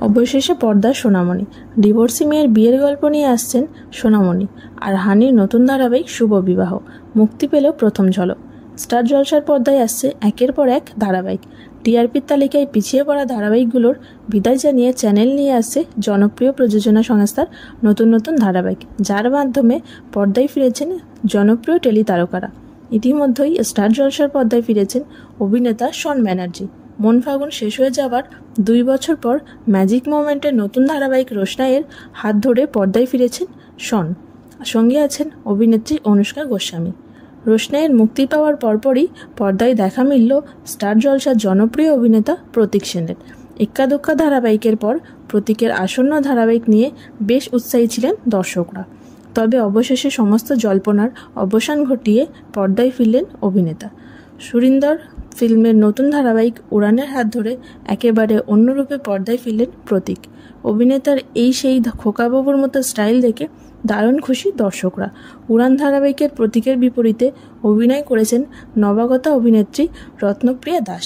অবশেষে পর্দার সোনামণি। ডিভোর্সি মেয়ের বিয়ের গল্প নিয়ে আসছেন সোনামণি আর হানির নতুন ধারাবাহিক শুভ বিবাহ। মুক্তি পেল প্রথম ঝলক। স্টার জলসার পর্দায় আসছে একের পর এক ধারাবাহিক। টিআরপির তালিকায় পিছিয়ে পড়া ধারাবাহিকগুলোর বিদায় জানিয়ে চ্যানেল নিয়ে আসছে জনপ্রিয় প্রযোজনা সংস্থার নতুন নতুন ধারাবাহিক, যার মাধ্যমে পর্দায় ফিরেছেন জনপ্রিয় টেলি তারকারা। ইতিমধ্যেই স্টার জলসার পর্দায় ফিরেছেন অভিনেতা শন ব্যানার্জি। মন ফাগুন শেষ হয়ে যাবার 2 বছর পর ম্যাজিক মোমেন্টের নতুন ধারাবাহিক রোশনাইয়ের হাত ধরে পর্দায় ফিরেছেন শন। সঙ্গে আছেন অভিনেত্রী অনুষ্কা গোস্বামী। রোশনাইয়ের মুক্তি পাওয়ার পরপরই পর্দায় দেখা মিলল স্টার জলসার জনপ্রিয় অভিনেতা প্রতীক সেনের। এক্কা দোক্কা ধারাবাহিকের পর প্রতীকের আসন্ন ধারাবাহিক নিয়ে বেশ উৎসাহী ছিলেন দর্শকরা। তবে অবশেষে সমস্ত জল্পনার অবসান ঘটিয়ে পর্দায় ফিরলেন অভিনেতা। সুরিন্দর ফিল্মের নতুন ধারাবাহিক উড়ানের হাত ধরে একেবারে অন্য রূপে পর্দায় ফিরলেন প্রতীক। অভিনেতার সেই খোকাবাবুর মতো স্টাইল দেখে দারুণ খুশি দর্শকরা। উড়ান ধারাবাহিকের প্রতীকের বিপরীতে অভিনয় করেছেন নবাগতা অভিনেত্রী রত্নপ্রিয়া দাস।